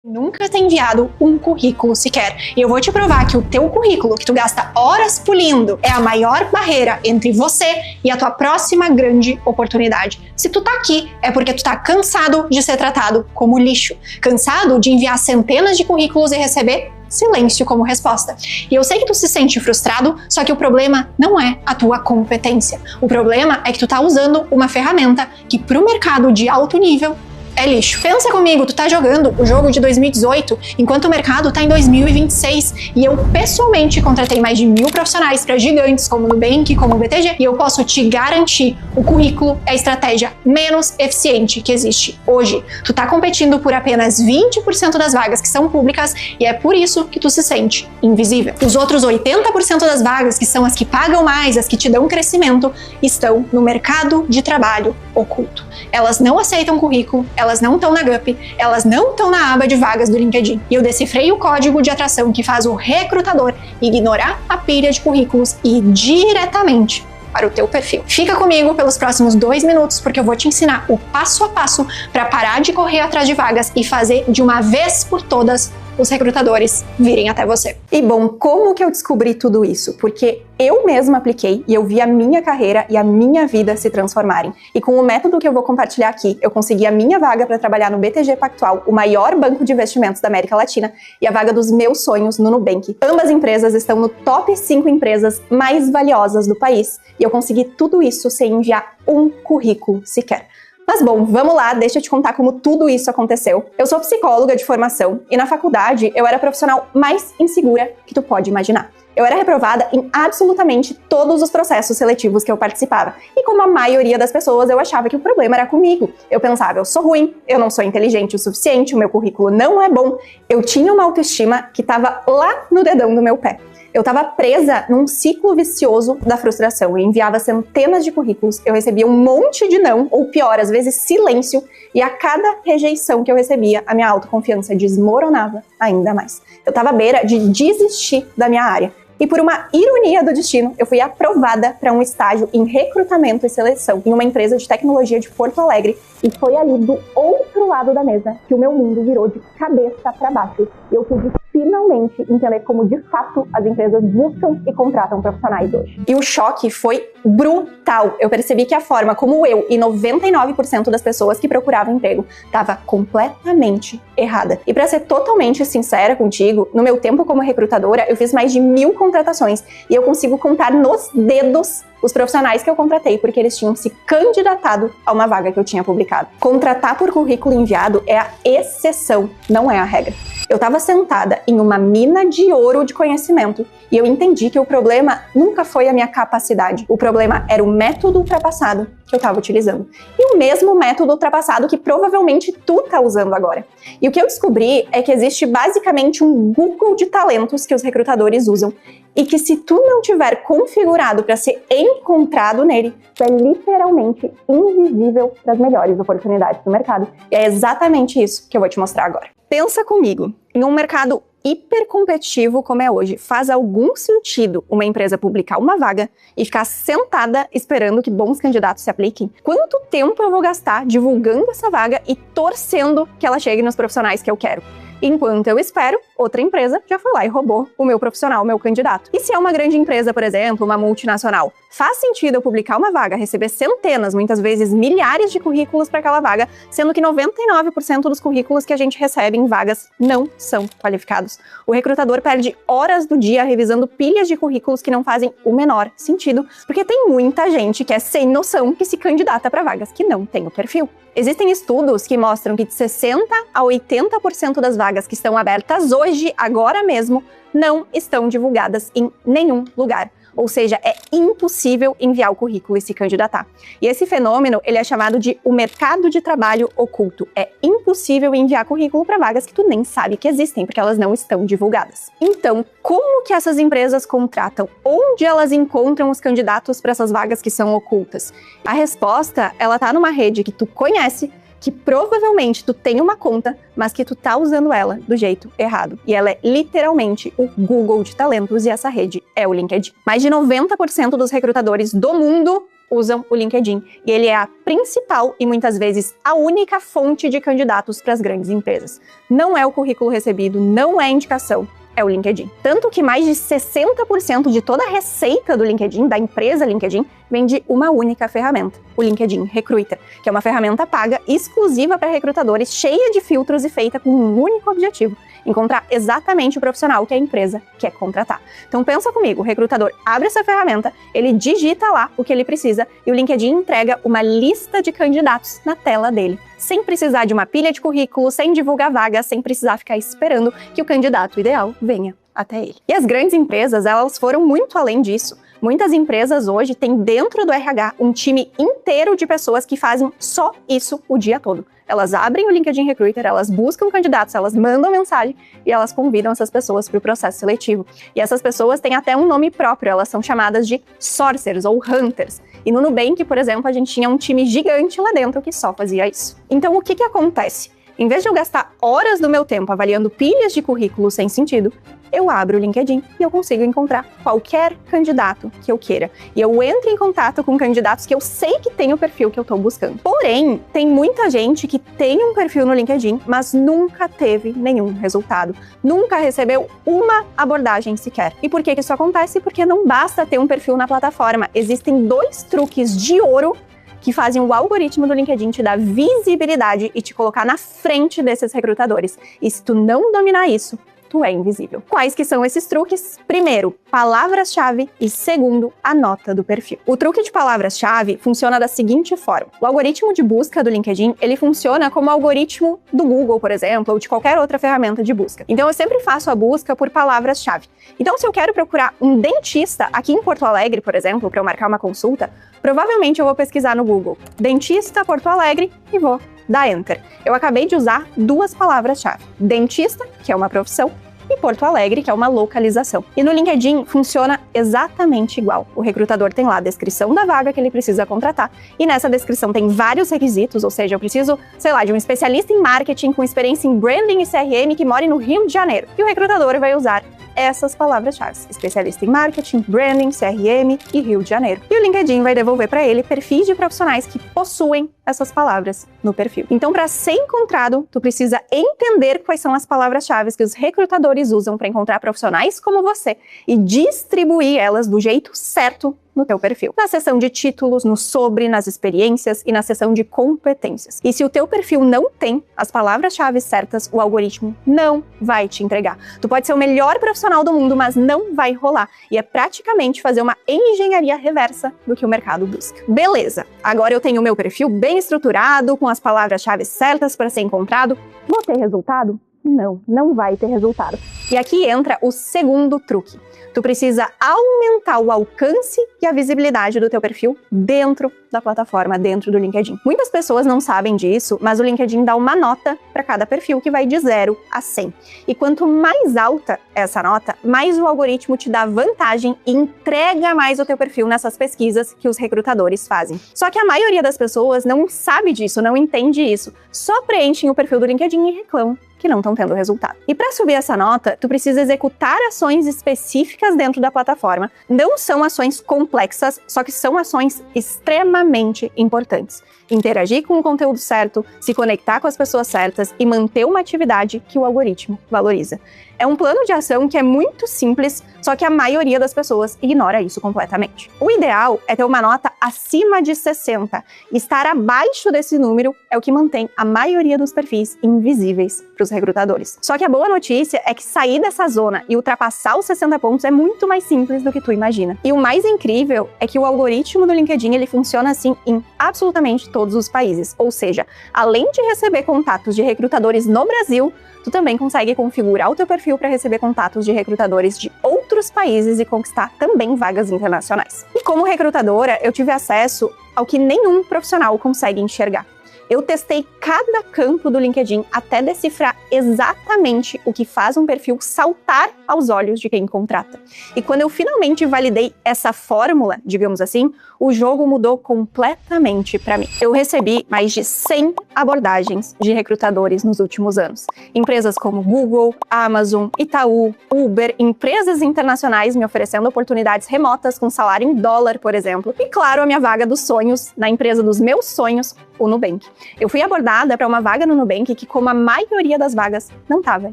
Nunca ter enviado um currículo sequer. E eu vou te provar que o teu currículo, que tu gasta horas pulindo, é a maior barreira entre você e a tua próxima grande oportunidade. Se tu tá aqui, é porque tu tá cansado de ser tratado como lixo. Cansado de enviar centenas de currículos e receber silêncio como resposta. E eu sei que tu se sente frustrado, só que o problema não é a tua competência. O problema é que tu tá usando uma ferramenta que pro mercado de alto nível é lixo. Pensa comigo, tu tá jogando o jogo de 2018 enquanto o mercado tá em 2026 e eu pessoalmente contratei mais de 1000 profissionais para gigantes como o Nubank, como o BTG, e eu posso te garantir, o currículo é a estratégia menos eficiente que existe hoje. Tu tá competindo por apenas 20% das vagas que são públicas e é por isso que tu se sente invisível. Os outros 80% das vagas, que são as que pagam mais, as que te dão crescimento, estão no mercado de trabalho oculto. Elas não aceitam currículo, elas não estão na GUP, elas não estão na aba de vagas do LinkedIn. E eu decifrei o código de atração que faz o recrutador ignorar a pilha de currículos e ir diretamente para o teu perfil. Fica comigo pelos próximos 2 minutos, porque eu vou te ensinar o passo a passo para parar de correr atrás de vagas e fazer de uma vez por todas os recrutadores virem até você. E bom, como que eu descobri tudo isso? Porque eu mesma apliquei e eu vi a minha carreira e a minha vida se transformarem. E com o método que eu vou compartilhar aqui, eu consegui a minha vaga para trabalhar no BTG Pactual, o maior banco de investimentos da América Latina, e a vaga dos meus sonhos no Nubank. Ambas empresas estão no top 5 empresas mais valiosas do país. E eu consegui tudo isso sem enviar um currículo sequer. Mas bom, vamos lá, deixa eu te contar como tudo isso aconteceu. Eu sou psicóloga de formação e na faculdade eu era a profissional mais insegura que tu pode imaginar. Eu era reprovada em absolutamente todos os processos seletivos que eu participava. E como a maioria das pessoas, eu achava que o problema era comigo. Eu pensava, eu sou ruim, eu não sou inteligente o suficiente, o meu currículo não é bom. Eu tinha uma autoestima que estava lá no dedão do meu pé. Eu estava presa num ciclo vicioso da frustração. Eu enviava centenas de currículos, eu recebia um monte de não, ou pior, às vezes silêncio, e a cada rejeição que eu recebia, a minha autoconfiança desmoronava ainda mais. Eu estava à beira de desistir da minha área. E por uma ironia do destino, eu fui aprovada para um estágio em recrutamento e seleção em uma empresa de tecnologia de Porto Alegre. E foi ali do outro lado da mesa que o meu mundo virou de cabeça para baixo. E eu pude finalmente entender como de fato as empresas buscam e contratam profissionais hoje. E o choque foi brutal. Eu percebi que a forma como eu e 99% das pessoas que procuravam emprego estava completamente errada. E para ser totalmente sincera contigo, no meu tempo como recrutadora, eu fiz mais de 1000 contratações e eu consigo contar nos dedos os profissionais que eu contratei porque eles tinham se candidatado a uma vaga que eu tinha publicado. Contratar por currículo enviado é a exceção, não é a regra. Eu estava sentada em uma mina de ouro de conhecimento e eu entendi que o problema nunca foi a minha capacidade. O problema era o método ultrapassado que eu estava utilizando. E o mesmo método ultrapassado que provavelmente tu tá usando agora. E o que eu descobri é que existe basicamente um Google de talentos que os recrutadores usam e que se tu não tiver configurado para ser encontrado nele, tu é literalmente invisível para as melhores oportunidades do mercado. E é exatamente isso que eu vou te mostrar agora. Pensa comigo, em um mercado hipercompetitivo como é hoje, faz algum sentido uma empresa publicar uma vaga e ficar sentada esperando que bons candidatos se apliquem? Quanto tempo eu vou gastar divulgando essa vaga e torcendo que ela chegue nos profissionais que eu quero? Enquanto eu espero, outra empresa já foi lá e roubou o meu profissional, o meu candidato. E se é uma grande empresa, por exemplo, uma multinacional, faz sentido eu publicar uma vaga, receber centenas, muitas vezes milhares de currículos para aquela vaga, sendo que 99% dos currículos que a gente recebe em vagas não são qualificados. O recrutador perde horas do dia revisando pilhas de currículos que não fazem o menor sentido, porque tem muita gente que é sem noção que se candidata para vagas que não tem o perfil. Existem estudos que mostram que de 60% a 80% das vagas que estão abertas hoje, agora mesmo, não estão divulgadas em nenhum lugar. Ou seja, é impossível enviar o currículo e se candidatar. E esse fenômeno, ele é chamado de o mercado de trabalho oculto. É impossível enviar currículo para vagas que tu nem sabe que existem, porque elas não estão divulgadas. Então, como que essas empresas contratam? Onde elas encontram os candidatos para essas vagas que são ocultas? A resposta, ela tá numa rede que tu conhece, que provavelmente tu tem uma conta, mas que tu tá usando ela do jeito errado. E ela é literalmente o Google de talentos e essa rede é o LinkedIn. Mais de 90% dos recrutadores do mundo usam o LinkedIn e ele é a principal e muitas vezes a única fonte de candidatos para as grandes empresas. Não é o currículo recebido, não é indicação, é o LinkedIn. Tanto que mais de 60% de toda a receita do LinkedIn, da empresa LinkedIn, vem de uma única ferramenta, o LinkedIn Recruiter, que é uma ferramenta paga exclusiva para recrutadores, cheia de filtros e feita com um único objetivo: encontrar exatamente o profissional que a empresa quer contratar. Então pensa comigo, o recrutador abre essa ferramenta, ele digita lá o que ele precisa e o LinkedIn entrega uma lista de candidatos na tela dele, sem precisar de uma pilha de currículo, sem divulgar vaga, sem precisar ficar esperando que o candidato ideal venha até ele. E as grandes empresas, elas foram muito além disso. Muitas empresas hoje têm dentro do RH um time inteiro de pessoas que fazem só isso o dia todo. Elas abrem o LinkedIn Recruiter, elas buscam candidatos, elas mandam mensagem e elas convidam essas pessoas para o processo seletivo. E essas pessoas têm até um nome próprio, elas são chamadas de sourcers ou hunters. E no Nubank, por exemplo, a gente tinha um time gigante lá dentro que só fazia isso. Então, o que acontece? Em vez de eu gastar horas do meu tempo avaliando pilhas de currículo sem sentido, eu abro o LinkedIn e eu consigo encontrar qualquer candidato que eu queira. E eu entro em contato com candidatos que eu sei que tem o perfil que eu estou buscando. Porém, tem muita gente que tem um perfil no LinkedIn, mas nunca teve nenhum resultado. Nunca recebeu uma abordagem sequer. E por que isso acontece? Porque não basta ter um perfil na plataforma. Existem 2 truques de ouro que fazem o algoritmo do LinkedIn te dar visibilidade e te colocar na frente desses recrutadores. E se tu não dominar isso, tu é invisível. Quais que são esses truques? Primeiro, palavras-chave e segundo, a nota do perfil. O truque de palavras-chave funciona da seguinte forma. O algoritmo de busca do LinkedIn, ele funciona como o algoritmo do Google, por exemplo, ou de qualquer outra ferramenta de busca. Então eu sempre faço a busca por palavras-chave. Então se eu quero procurar um dentista aqui em Porto Alegre, por exemplo, para eu marcar uma consulta, provavelmente eu vou pesquisar no Google dentista Porto Alegre e vou dar Enter. Eu acabei de usar 2 palavras-chave. Dentista, que é uma profissão, e Porto Alegre, que é uma localização. E no LinkedIn funciona exatamente igual. O recrutador tem lá a descrição da vaga que ele precisa contratar, e nessa descrição tem vários requisitos, ou seja, eu preciso, sei lá, de um especialista em marketing com experiência em branding e CRM que mora no Rio de Janeiro. E o recrutador vai usar essas palavras-chave: especialista em marketing, branding, CRM e Rio de Janeiro. E o LinkedIn vai devolver para ele perfis de profissionais que possuem essas palavras no perfil. Então, para ser encontrado, tu precisa entender quais são as palavras-chave que os recrutadores usam para encontrar profissionais como você e distribuir elas do jeito certo no teu perfil. Na seção de títulos, no sobre, nas experiências e na seção de competências. E se o teu perfil não tem as palavras-chave certas, o algoritmo não vai te entregar. Tu pode ser o melhor profissional do mundo, mas não vai rolar. E é praticamente fazer uma engenharia reversa do que o mercado busca. Beleza, agora eu tenho o meu perfil bem estruturado, com as palavras-chave certas para ser encontrado. Vou ter resultado? Não vai ter resultado. E aqui entra o segundo truque. Tu precisa aumentar o alcance e a visibilidade do teu perfil dentro da plataforma, dentro do LinkedIn. Muitas pessoas não sabem disso, mas o LinkedIn dá uma nota para cada perfil que vai de 0 a 100. E quanto mais alta essa nota, mais o algoritmo te dá vantagem e entrega mais o teu perfil nessas pesquisas que os recrutadores fazem. Só que a maioria das pessoas não sabe disso, não entende isso. Só preenchem o perfil do LinkedIn e reclamam que não estão tendo resultado. E para subir essa nota, tu precisa executar ações específicas dentro da plataforma. Não são ações complexas, só que são ações extremamente importantes. Interagir com o conteúdo certo, se conectar com as pessoas certas e manter uma atividade que o algoritmo valoriza. É um plano de ação que é muito simples, só que a maioria das pessoas ignora isso completamente. O ideal é ter uma nota acima de 60. Estar abaixo desse número é o que mantém a maioria dos perfis invisíveis para os recrutadores. Só que a boa notícia é que sair dessa zona e ultrapassar os 60 pontos é muito mais simples do que tu imagina. E o mais incrível é que o algoritmo do LinkedIn ele funciona assim em absolutamente todos os países. Ou seja, além de receber contatos de recrutadores no Brasil, tu também consegue configurar o teu perfil para receber contatos de recrutadores de outros países e conquistar também vagas internacionais. E como recrutadora, eu tive acesso ao que nenhum profissional consegue enxergar. Eu testei cada campo do LinkedIn até decifrar exatamente o que faz um perfil saltar aos olhos de quem contrata. E quando eu finalmente validei essa fórmula, digamos assim, o jogo mudou completamente para mim. Eu recebi mais de 100 abordagens de recrutadores nos últimos anos. Empresas como Google, Amazon, Itaú, Uber, empresas internacionais me oferecendo oportunidades remotas com salário em dólar, por exemplo. E claro, a minha vaga dos sonhos, na empresa dos meus sonhos, o Nubank. Eu fui abordada para uma vaga no Nubank que, como a maioria das vagas, não estava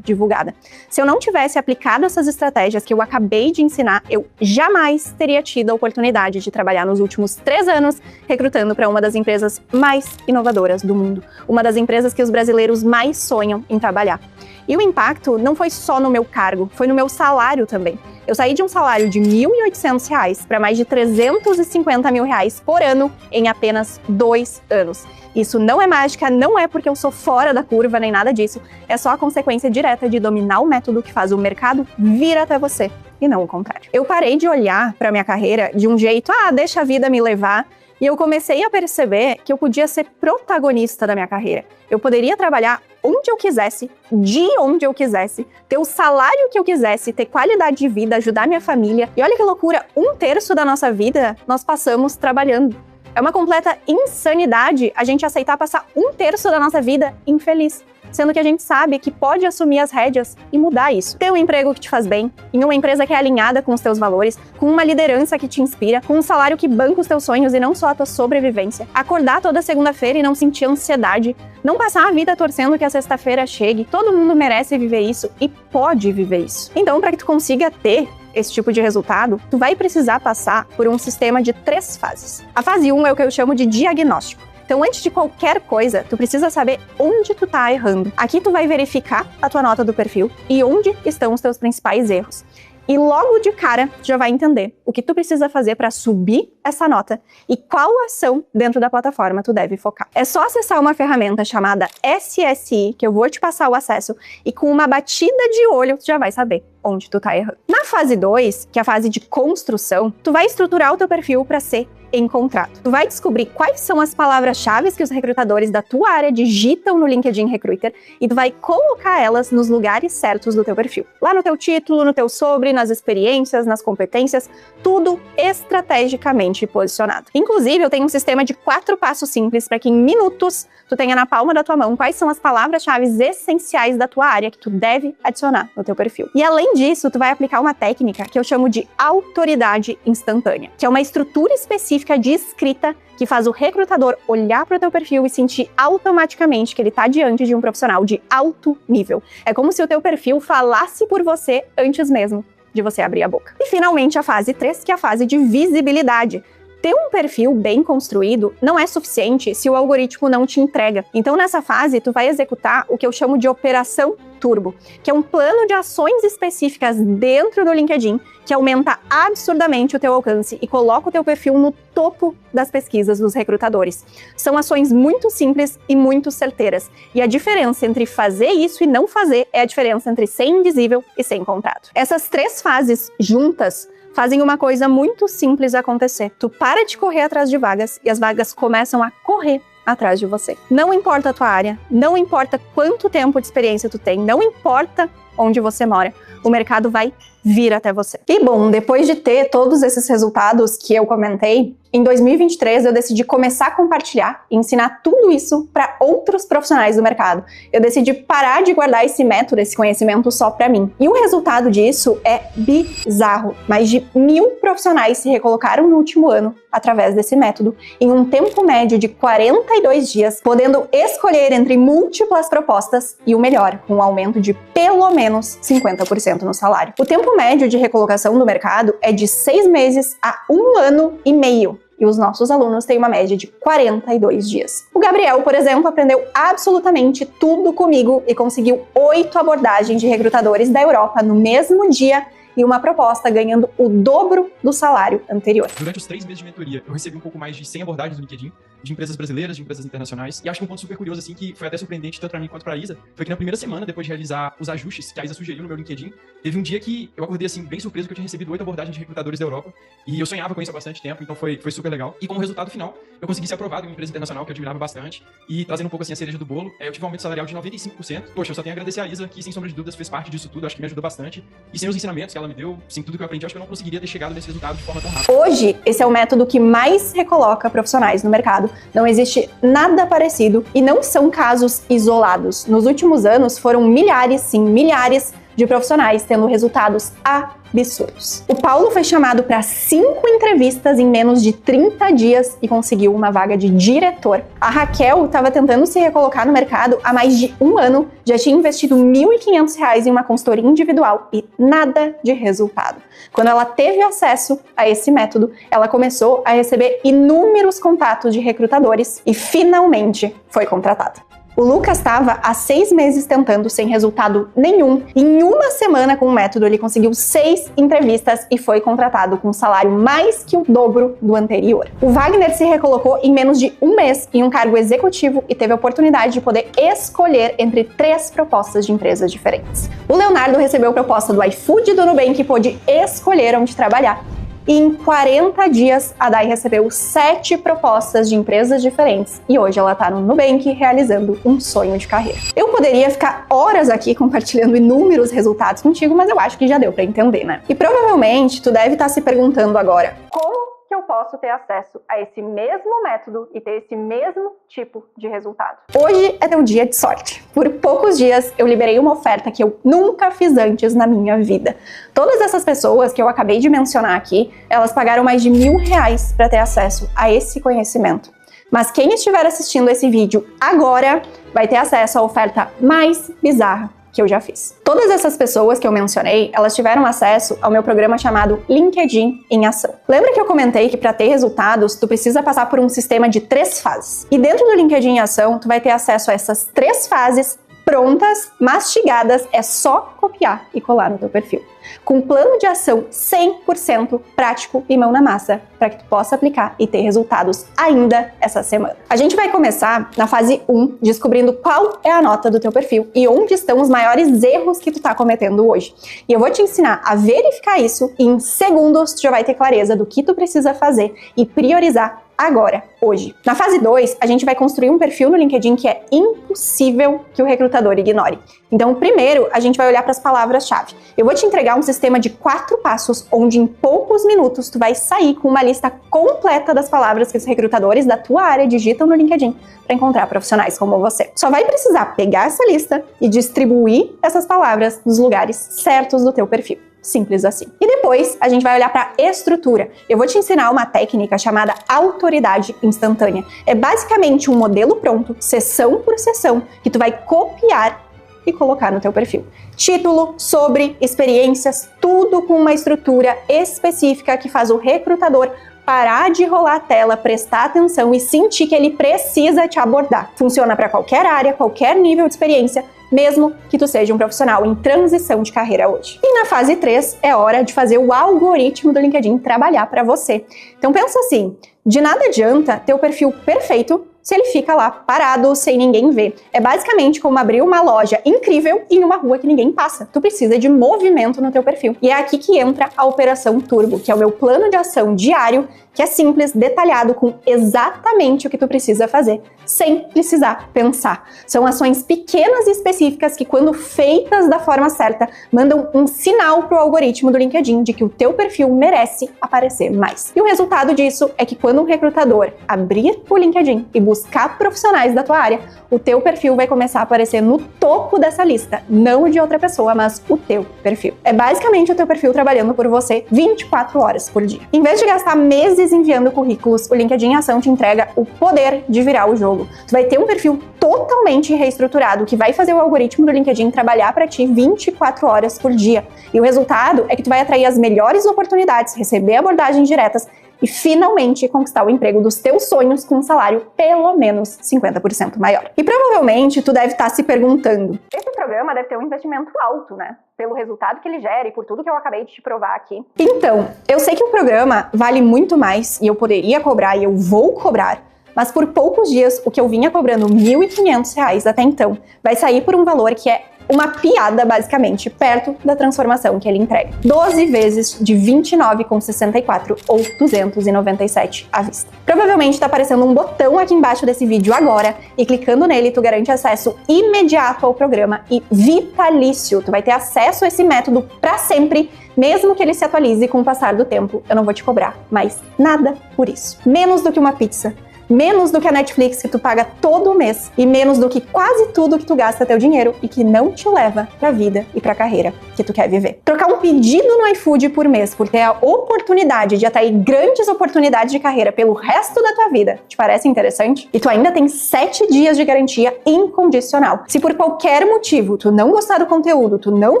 divulgada. Se eu não tivesse aplicado essas estratégias que eu acabei de ensinar, eu jamais teria tido a oportunidade de trabalhar nos últimos 3 anos recrutando para uma das empresas mais inovadoras do mundo, uma das empresas que os brasileiros mais sonham em trabalhar. E o impacto não foi só no meu cargo, foi no meu salário também. Eu saí de um salário de R$ 1.800 para mais de R$ 350 mil por ano em apenas 2 anos. Isso não é mágica, não é porque eu sou fora da curva nem nada disso, é só a consequência direta de dominar o método que faz o mercado vir até você e não o contrário. Eu parei de olhar para minha carreira de um jeito, deixa a vida me levar, e eu comecei a perceber que eu podia ser protagonista da minha carreira. Eu poderia trabalhar onde eu quisesse, de onde eu quisesse, ter o salário que eu quisesse, ter qualidade de vida, ajudar minha família. E olha que loucura, 1/3 da nossa vida nós passamos trabalhando. É uma completa insanidade a gente aceitar passar 1/3 da nossa vida infeliz, sendo que a gente sabe que pode assumir as rédeas e mudar isso. Ter um emprego que te faz bem, em uma empresa que é alinhada com os teus valores, com uma liderança que te inspira, com um salário que banca os teus sonhos e não só a tua sobrevivência. Acordar toda segunda-feira e não sentir ansiedade, não passar a vida torcendo que a sexta-feira chegue. Todo mundo merece viver isso e pode viver isso. Então, para que tu consiga ter esse tipo de resultado, tu vai precisar passar por um sistema de 3 fases. A fase 1 é o que eu chamo de diagnóstico. Então, antes de qualquer coisa, tu precisa saber onde tu tá errando. Aqui tu vai verificar a tua nota do perfil e onde estão os teus principais erros. E logo de cara, tu já vai entender o que tu precisa fazer para subir essa nota e qual ação dentro da plataforma tu deve focar. É só acessar uma ferramenta chamada SSI, que eu vou te passar o acesso, e com uma batida de olho, tu já vai saber onde tu tá errando. Na fase 2, que é a fase de construção, tu vai estruturar o teu perfil para ser encontrado. Tu vai descobrir quais são as palavras-chave que os recrutadores da tua área digitam no LinkedIn Recruiter e tu vai colocar elas nos lugares certos do teu perfil. Lá no teu título, no teu sobre, nas experiências, nas competências, tudo estrategicamente posicionado. Inclusive, eu tenho um sistema de 4 passos simples para que em minutos tu tenha na palma da tua mão quais são as palavras-chave essenciais da tua área que tu deve adicionar no teu perfil. E além disso, tu vai aplicar uma técnica que eu chamo de autoridade instantânea, que é uma estrutura específica de escrita que faz o recrutador olhar para o teu perfil e sentir automaticamente que ele está diante de um profissional de alto nível. É como se o teu perfil falasse por você antes mesmo de você abrir a boca. E finalmente a fase 3, que é a fase de visibilidade. Ter um perfil bem construído não é suficiente se o algoritmo não te entrega. Então, nessa fase, tu vai executar o que eu chamo de operação turbo, que é um plano de ações específicas dentro do LinkedIn que aumenta absurdamente o teu alcance e coloca o teu perfil no topo das pesquisas dos recrutadores. São ações muito simples e muito certeiras. E a diferença entre fazer isso e não fazer é a diferença entre ser invisível e ser encontrado. Essas 3 fases juntas fazem uma coisa muito simples acontecer. Tu para de correr atrás de vagas e as vagas começam a correr atrás de você. Não importa a tua área, não importa quanto tempo de experiência tu tem, não importa onde você mora, o mercado vai vir até você. E bom, depois de ter todos esses resultados que eu comentei, em 2023 eu decidi começar a compartilhar e ensinar tudo isso para outros profissionais do mercado. Eu decidi parar de guardar esse método, esse conhecimento só para mim. E o resultado disso é bizarro. Mais de 1.000 profissionais se recolocaram no último ano através desse método, em um tempo médio de 42 dias, podendo escolher entre múltiplas propostas e o melhor, com um aumento de pelo menos 50% no salário. O tempo médio de recolocação no mercado é de 6 meses a 1 ano e meio. E os nossos alunos têm uma média de 42 dias. O Gabriel, por exemplo, aprendeu absolutamente tudo comigo e conseguiu 8 abordagens de recrutadores da Europa no mesmo dia e uma proposta ganhando o dobro do salário anterior. Durante os 3 meses de mentoria, eu recebi um pouco mais de 100 abordagens no LinkedIn, de empresas brasileiras, de empresas internacionais. E acho que um ponto super curioso, assim, que foi até surpreendente tanto pra mim quanto pra Isa, foi que na primeira semana, depois de realizar os ajustes que a Isa sugeriu no meu LinkedIn, teve um dia que eu acordei, assim, bem surpreso, que eu tinha recebido 8 abordagens de recrutadores da Europa. E eu sonhava com isso há bastante tempo, então foi super legal. E como resultado final, eu consegui ser aprovado em uma empresa internacional que eu admirava bastante. E trazendo um pouco, assim, a cereja do bolo, eu tive um aumento salarial de 95%. Poxa, eu só tenho a agradecer a Isa, que sem sombra de dúvidas fez parte disso tudo, acho que me ajudou bastante. E sem os ensinamentos que ela me deu, sem tudo que eu aprendi, acho que eu não conseguiria ter chegado nesse resultado de forma tão rápida. Hoje, esse é o método que mais recoloca profissionais no mercado. Não existe nada parecido e não são casos isolados. Nos últimos anos, foram milhares, sim, milhares de profissionais tendo resultados absurdos. O Paulo foi chamado para 5 entrevistas em menos de 30 dias e conseguiu uma vaga de diretor. A Raquel estava tentando se recolocar no mercado há mais de 1 ano, já tinha investido R$ 1.500 em uma consultoria individual e nada de resultado. Quando ela teve acesso a esse método, ela começou a receber inúmeros contatos de recrutadores e finalmente foi contratada. O Lucas estava há 6 meses tentando sem resultado nenhum. Em 1 semana com o método, ele conseguiu 6 entrevistas e foi contratado com um salário mais que o dobro do anterior. O Wagner se recolocou em menos de 1 mês em um cargo executivo e teve a oportunidade de poder escolher entre 3 propostas de empresas diferentes. O Leonardo recebeu proposta do iFood e do Nubank e pôde escolher onde trabalhar. E em 40 dias, a Dai recebeu 7 propostas de empresas diferentes e hoje ela está no Nubank realizando um sonho de carreira. Eu poderia ficar horas aqui compartilhando inúmeros resultados contigo, mas eu acho que já deu para entender, né? E provavelmente tu deve estar se perguntando agora, como que eu posso ter acesso a esse mesmo método e ter esse mesmo tipo de resultado? Hoje é teu dia de sorte. Por poucos dias eu liberei uma oferta que eu nunca fiz antes na minha vida. Todas essas pessoas que eu acabei de mencionar aqui, elas pagaram mais de R$1.000 para ter acesso a esse conhecimento. Mas quem estiver assistindo esse vídeo agora vai ter acesso à oferta mais bizarra que eu já fiz. Todas essas pessoas que eu mencionei, elas tiveram acesso ao meu programa chamado LinkedIn em Ação. Lembra que eu comentei que para ter resultados, tu precisa passar por um sistema de 3 fases. E dentro do LinkedIn em Ação, tu vai ter acesso a essas 3 fases prontas, mastigadas, é só copiar e colar no teu perfil. Com um plano de ação 100% prático e mão na massa, para que tu possa aplicar e ter resultados ainda essa semana. A gente vai começar na fase 1, descobrindo qual é a nota do teu perfil e onde estão os maiores erros que tu tá cometendo hoje. E eu vou te ensinar a verificar isso e em segundos tu já vai ter clareza do que tu precisa fazer e priorizar agora, hoje. Na fase 2, a gente vai construir um perfil no LinkedIn que é impossível que o recrutador ignore. Então, primeiro, a gente vai olhar para as palavras-chave. Eu vou te entregar um sistema de 4 passos, onde em poucos minutos tu vai sair com uma lista completa das palavras que os recrutadores da tua área digitam no LinkedIn para encontrar profissionais como você. Só vai precisar pegar essa lista e distribuir essas palavras nos lugares certos do teu perfil. Simples assim. E depois a gente vai olhar para a estrutura. Eu vou te ensinar uma técnica chamada autoridade instantânea. É basicamente um modelo pronto, seção por seção, que tu vai copiar e colocar no teu perfil. Título, sobre, experiências, tudo com uma estrutura específica que faz o recrutador parar de rolar a tela, prestar atenção e sentir que ele precisa te abordar. Funciona para qualquer área, qualquer nível de experiência, mesmo que tu seja um profissional em transição de carreira hoje. E na fase 3 é hora de fazer o algoritmo do LinkedIn trabalhar para você. Então pensa assim, de nada adianta ter o perfil perfeito se ele fica lá parado, sem ninguém ver. É basicamente como abrir uma loja incrível em uma rua que ninguém passa. Tu precisa de movimento no teu perfil. E é aqui que entra a Operação Turbo, que é o meu plano de ação diário, que é simples, detalhado, com exatamente o que tu precisa fazer, sem precisar pensar. São ações pequenas e específicas que, quando feitas da forma certa, mandam um sinal pro algoritmo do LinkedIn de que o teu perfil merece aparecer mais. E o resultado disso é que quando um recrutador abrir o LinkedIn e buscar profissionais da tua área, o teu perfil vai começar a aparecer no topo dessa lista, não de outra pessoa, mas o teu perfil. É basicamente o teu perfil trabalhando por você 24 horas por dia. Em vez de gastar meses enviando currículos, o LinkedIn Ação te entrega o poder de virar o jogo. Tu vai ter um perfil totalmente reestruturado que vai fazer o algoritmo do LinkedIn trabalhar para ti 24 horas por dia. E o resultado é que tu vai atrair as melhores oportunidades, receber abordagens diretas e finalmente conquistar o emprego dos teus sonhos com um salário pelo menos 50% maior. E provavelmente tu deve estar se perguntando, esse programa deve ter um investimento alto, né? Pelo resultado que ele gera e por tudo que eu acabei de te provar aqui. Então, eu sei que o programa vale muito mais e eu poderia cobrar e eu vou cobrar, mas por poucos dias o que eu vinha cobrando R$ 1.500 até então vai sair por um valor que é uma piada, basicamente, perto da transformação que ele entrega. 12 vezes de R$ 29,64 ou R$ 297 à vista. Provavelmente está aparecendo um botão aqui embaixo desse vídeo agora e clicando nele tu garante acesso imediato ao programa e vitalício. Tu vai ter acesso a esse método para sempre, mesmo que ele se atualize com o passar do tempo. Eu não vou te cobrar mais nada por isso. Menos do que uma pizza. Menos do que a Netflix que tu paga todo mês e menos do que quase tudo que tu gasta teu dinheiro e que não te leva pra vida e pra carreira que tu quer viver. Trocar um pedido no iFood por mês por ter a oportunidade de atrair grandes oportunidades de carreira pelo resto da tua vida, te parece interessante? E tu ainda tem 7 dias de garantia incondicional. Se por qualquer motivo tu não gostar do conteúdo, tu não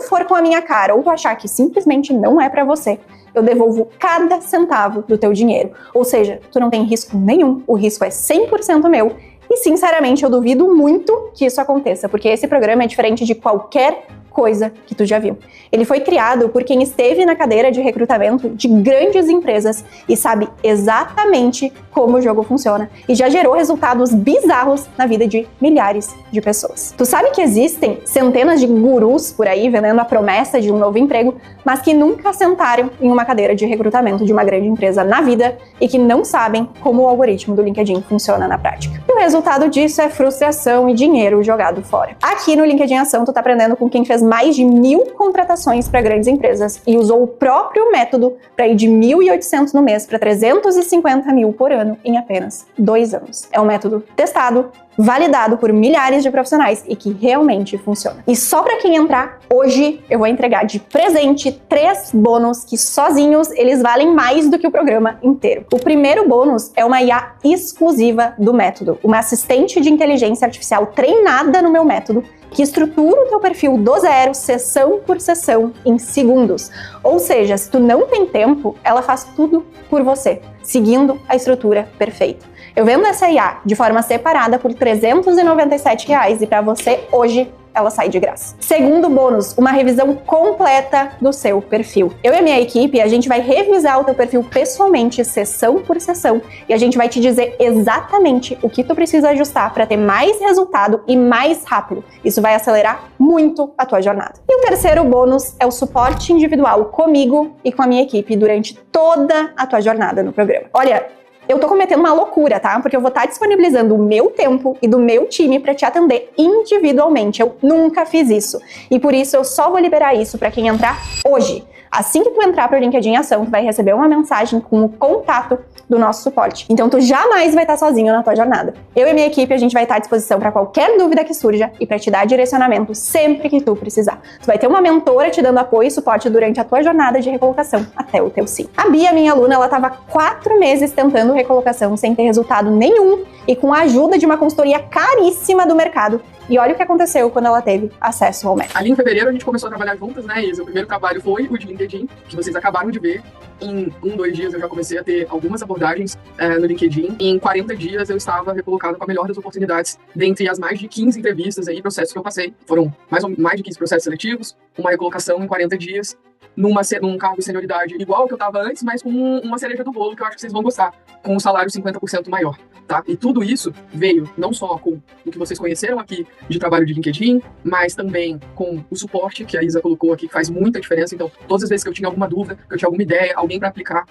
for com a minha cara ou tu achar que simplesmente não é pra você, eu devolvo cada centavo do teu dinheiro. Ou seja, tu não tem risco nenhum, o risco é 100% meu. E sinceramente, eu duvido muito que isso aconteça, porque esse programa é diferente de qualquer coisa que tu já viu. Ele foi criado por quem esteve na cadeira de recrutamento de grandes empresas e sabe exatamente como o jogo funciona e já gerou resultados bizarros na vida de milhares de pessoas. Tu sabe que existem centenas de gurus por aí vendendo a promessa de um novo emprego, mas que nunca sentaram em uma cadeira de recrutamento de uma grande empresa na vida e que não sabem como o algoritmo do LinkedIn funciona na prática. E o resultado disso é frustração e dinheiro jogado fora. Aqui no LinkedIn Ação, tu tá aprendendo com quem fez mais de 1.000 contratações para grandes empresas e usou o próprio método para ir de 1.800 no mês para 350 mil por ano em apenas 2 anos. É um método testado, validado por milhares de profissionais e que realmente funciona. E só para quem entrar, hoje eu vou entregar de presente 3 bônus que sozinhos eles valem mais do que o programa inteiro. O primeiro bônus é uma IA exclusiva do método, uma assistente de inteligência artificial treinada no meu método que estrutura o teu perfil do zero, sessão por sessão, em segundos. Ou seja, se tu não tem tempo, ela faz tudo por você, seguindo a estrutura perfeita. Eu vendo essa IA de forma separada por R$ 397 e para você hoje ela sai de graça. Segundo bônus, uma revisão completa do seu perfil. Eu e a minha equipe, a gente vai revisar o teu perfil pessoalmente, sessão por sessão, e a gente vai te dizer exatamente o que tu precisa ajustar para ter mais resultado e mais rápido. Isso vai acelerar muito a tua jornada. E o terceiro bônus é o suporte individual comigo e com a minha equipe durante toda a tua jornada no programa. Olha, eu tô cometendo uma loucura, tá? Porque eu vou estar disponibilizando o meu tempo e do meu time para te atender individualmente. Eu nunca fiz isso. E por isso eu só vou liberar isso para quem entrar hoje. Assim que tu entrar para o LinkedIn Ação, tu vai receber uma mensagem com o contato do nosso suporte. Então tu jamais vai estar sozinho na tua jornada. Eu e minha equipe, a gente vai estar à disposição para qualquer dúvida que surja e para te dar direcionamento sempre que tu precisar. Tu vai ter uma mentora te dando apoio e suporte durante a tua jornada de recolocação até o teu sim. A Bia, minha aluna, ela estava 4 meses tentando recolocação sem ter resultado nenhum e com a ajuda de uma consultoria caríssima do mercado. E olha o que aconteceu quando ela teve acesso ao método. Ali em fevereiro a gente começou a trabalhar juntas, né, Isa? O primeiro trabalho foi o de LinkedIn, que vocês acabaram de ver. Em 2 dias eu já comecei a ter algumas abordagens no LinkedIn. E em 40 dias eu estava recolocado com a melhor das oportunidades dentre as mais de 15 entrevistas e processos que eu passei. Foram mais de 15 processos seletivos, uma recolocação em 40 dias, num cargo de senioridade igual ao que eu estava antes, mas com uma cereja do bolo que eu acho que vocês vão gostar, com um salário 50% maior, tá? E tudo isso veio não só com o que vocês conheceram aqui de trabalho de LinkedIn, mas também com o suporte que a Isa colocou aqui, que faz muita diferença. Então, todas as vezes que eu tinha alguma dúvida, que eu tinha alguma ideia, alguém para aplicar,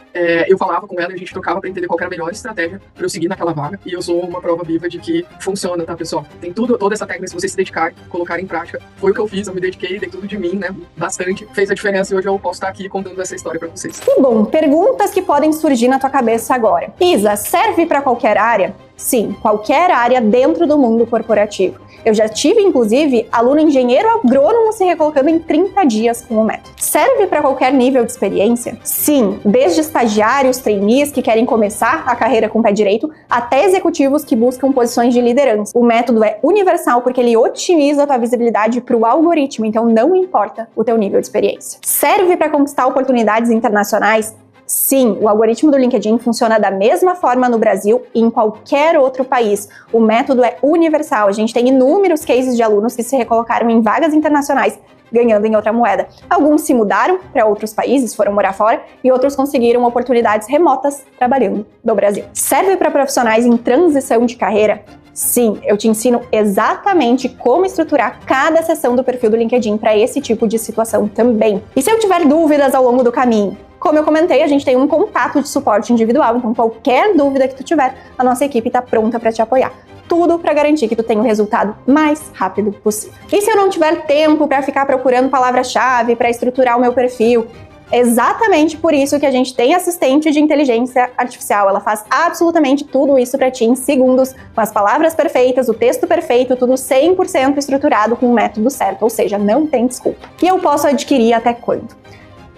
eu falava com ela e a gente trocava para entender qual era a melhor estratégia para eu seguir naquela vaga. E eu sou uma prova viva de que funciona, tá, pessoal? Tem toda essa técnica, se vocês se dedicarem, colocarem em prática. Foi o que eu fiz, eu me dediquei, dei tudo de mim, né? Bastante. Fez a diferença e hoje eu posso estar aqui contando essa história para vocês. Que bom! Perguntas que podem surgir na tua cabeça agora. Isa, serve para qualquer área? Sim, qualquer área dentro do mundo corporativo. Eu já tive, inclusive, aluno engenheiro agrônomo se recolocando em 30 dias com o método. Serve para qualquer nível de experiência? Sim, desde estagiários, trainees que querem começar a carreira com o pé direito, até executivos que buscam posições de liderança. O método é universal porque ele otimiza a tua visibilidade para o algoritmo, então não importa o teu nível de experiência. Serve para conquistar oportunidades internacionais? Sim, o algoritmo do LinkedIn funciona da mesma forma no Brasil e em qualquer outro país. O método é universal. A gente tem inúmeros cases de alunos que se recolocaram em vagas internacionais ganhando em outra moeda. Alguns se mudaram para outros países, foram morar fora, e outros conseguiram oportunidades remotas trabalhando no Brasil. Serve para profissionais em transição de carreira? Sim, eu te ensino exatamente como estruturar cada seção do perfil do LinkedIn para esse tipo de situação também. E se eu tiver dúvidas ao longo do caminho? Como eu comentei, a gente tem um contato de suporte individual, então qualquer dúvida que tu tiver, a nossa equipe está pronta para te apoiar. Tudo para garantir que tu tenha o resultado mais rápido possível. E se eu não tiver tempo para ficar procurando palavra-chave para estruturar o meu perfil? Exatamente por isso que a gente tem assistente de inteligência artificial. Ela faz absolutamente tudo isso para ti em segundos, com as palavras perfeitas, o texto perfeito, tudo 100% estruturado com o método certo, ou seja, não tem desculpa. E eu posso adquirir até quando?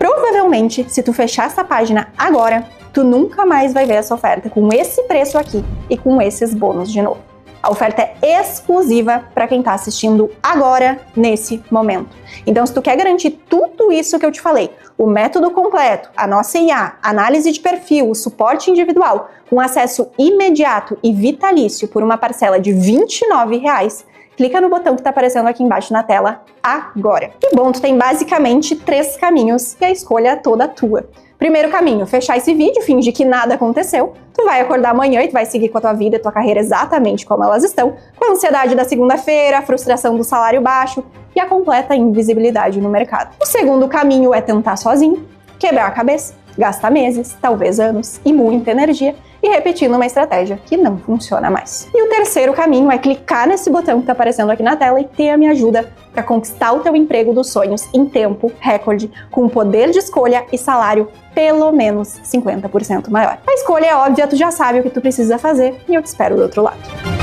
Provavelmente, se tu fechar essa página agora, tu nunca mais vai ver essa oferta com esse preço aqui e com esses bônus de novo. A oferta é exclusiva para quem está assistindo agora, nesse momento. Então, se tu quer garantir tudo isso que eu te falei, o método completo, a nossa IA, análise de perfil, o suporte individual, com acesso imediato e vitalício por uma parcela de R$ 29,00, clica no botão que está aparecendo aqui embaixo na tela agora. E bom, tu tem basicamente 3 caminhos e a escolha é toda tua. Primeiro caminho, fechar esse vídeo, fingir que nada aconteceu. Tu vai acordar amanhã e tu vai seguir com a tua vida e tua carreira exatamente como elas estão, com a ansiedade da segunda-feira, a frustração do salário baixo e a completa invisibilidade no mercado. O segundo caminho é tentar sozinho, quebrar a cabeça, gastar meses, talvez anos e muita energia e repetindo uma estratégia que não funciona mais. E o terceiro caminho é clicar nesse botão que está aparecendo aqui na tela e ter a minha ajuda para conquistar o teu emprego dos sonhos em tempo recorde, com poder de escolha e salário pelo menos 50% maior. A escolha é óbvia, tu já sabe o que tu precisa fazer e eu te espero do outro lado.